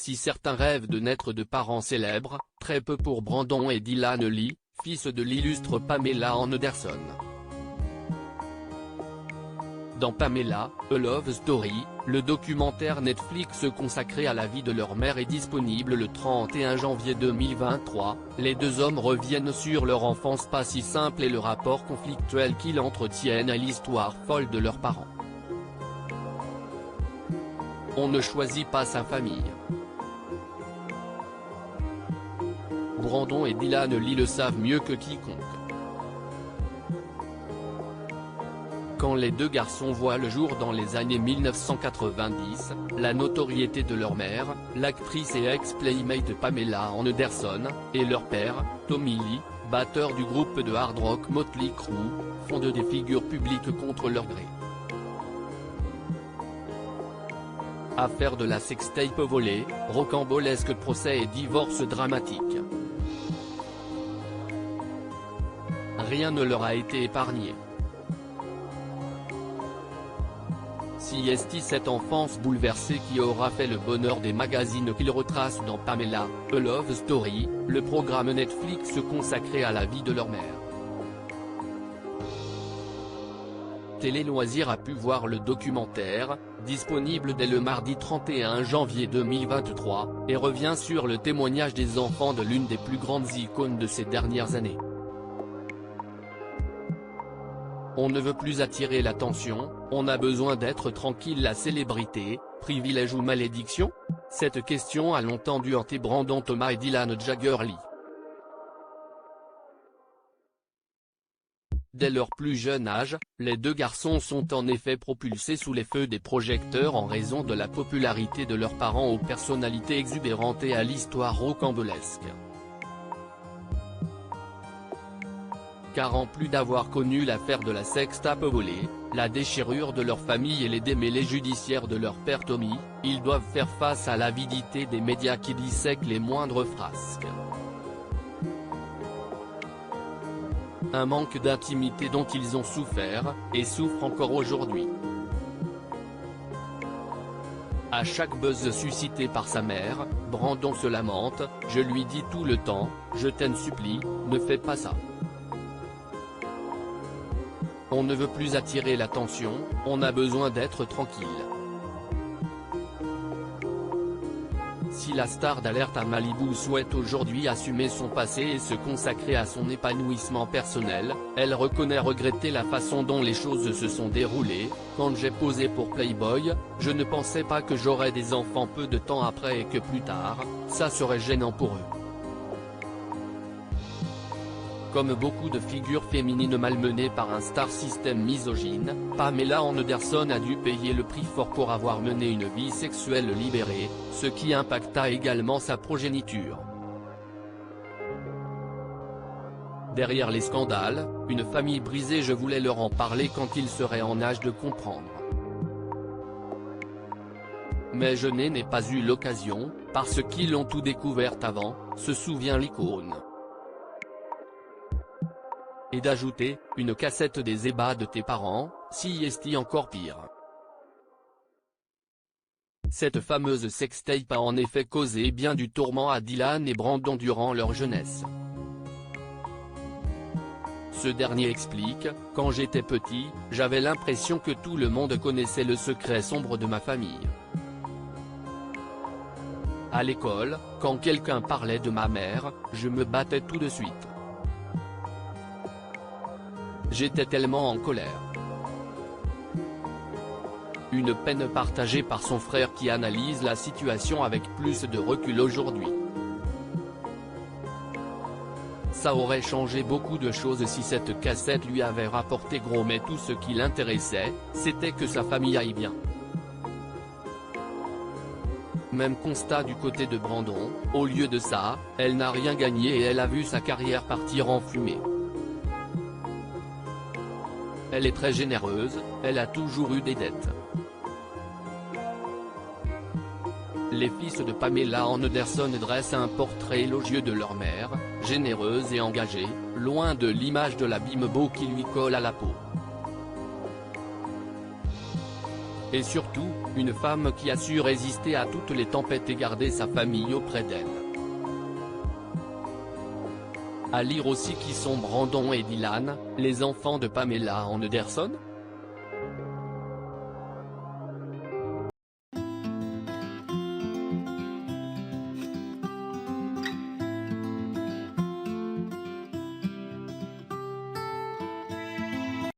Si certains rêvent de naître de parents célèbres, très peu pour Brandon et Dylan Lee, fils de l'illustre Pamela Anderson. Dans Pamela, A Love Story, le documentaire Netflix consacré à la vie de leur mère est disponible le 31 janvier 2023, les deux hommes reviennent sur leur enfance pas si simple et le rapport conflictuel qu'ils entretiennent à l'histoire folle de leurs parents. On ne choisit pas sa famille. Brandon et Dylan Lee le savent mieux que quiconque. Quand les deux garçons voient le jour dans les années 1990, la notoriété de leur mère, l'actrice et ex-playmate Pamela Anderson, et leur père, Tommy Lee, batteur du groupe de hard rock Motley Crue, font d'eux des figures publiques contre leur gré. Affaire de la sextape volée, rocambolesque procès et divorce dramatique. Rien ne leur a été épargné. Si est cette enfance bouleversée qui aura fait le bonheur des magazines qu'il retrace dans Pamela, A Love Story, le programme Netflix consacré à la vie de leur mère. Télé Loisirs a pu voir le documentaire, disponible dès le mardi 31 janvier 2023, et revient sur le témoignage des enfants de l'une des plus grandes icônes de ces dernières années. On ne veut plus attirer l'attention, on a besoin d'être tranquille. La célébrité, privilège ou malédiction? Cette question a longtemps dû hanter Brandon Thomas et Dylan Jagger Lee. Dès leur plus jeune âge, les deux garçons sont en effet propulsés sous les feux des projecteurs en raison de la popularité de leurs parents aux personnalités exubérantes et à l'histoire rocambolesque. Car en plus d'avoir connu l'affaire de la sextape volée, la déchirure de leur famille et les démêlés judiciaires de leur père Tommy, ils doivent faire face à l'avidité des médias qui dissèquent les moindres frasques. Un manque d'intimité dont ils ont souffert, et souffrent encore aujourd'hui. À chaque buzz suscité par sa mère, Brandon se lamente, « Je lui dis tout le temps, je t'en supplie, ne fais pas ça. » On ne veut plus attirer l'attention, on a besoin d'être tranquille. Si la star d'Alerte à Malibu souhaite aujourd'hui assumer son passé et se consacrer à son épanouissement personnel, elle reconnaît regretter la façon dont les choses se sont déroulées. « Quand j'ai posé pour Playboy, je ne pensais pas que j'aurais des enfants peu de temps après et que plus tard, ça serait gênant pour eux. » Comme beaucoup de figures féminines malmenées par un star system misogyne, Pamela Anderson a dû payer le prix fort pour avoir mené une vie sexuelle libérée, ce qui impacta également sa progéniture. Derrière les scandales, une famille brisée. Je voulais leur en parler quand ils seraient en âge de comprendre. Mais je n'ai pas eu l'occasion, parce qu'ils ont tout découvert avant, se souvient l'icône. Et d'ajouter, une cassette des ébats de tes parents, si est encore pire. Cette fameuse sextape a en effet causé bien du tourment à Dylan et Brandon durant leur jeunesse. Ce dernier explique, « Quand j'étais petit, j'avais l'impression que tout le monde connaissait le secret sombre de ma famille. À l'école, quand quelqu'un parlait de ma mère, je me battais tout de suite. J'étais tellement en colère. » Une peine partagée par son frère qui analyse la situation avec plus de recul aujourd'hui. Ça aurait changé beaucoup de choses si cette cassette lui avait rapporté gros, mais tout ce qui l'intéressait, c'était que sa famille aille bien. Même constat du côté de Brandon, au lieu de ça, elle n'a rien gagné et elle a vu sa carrière partir en fumée. Elle est très généreuse, elle a toujours eu des dettes. Les fils de Pamela Anderson dressent un portrait élogieux de leur mère, généreuse et engagée, loin de l'image de la bimbo qui lui colle à la peau. Et surtout, une femme qui a su résister à toutes les tempêtes et garder sa famille auprès d'elle. À lire aussi qui sont Brandon et Dylan, les enfants de Pamela Anderson.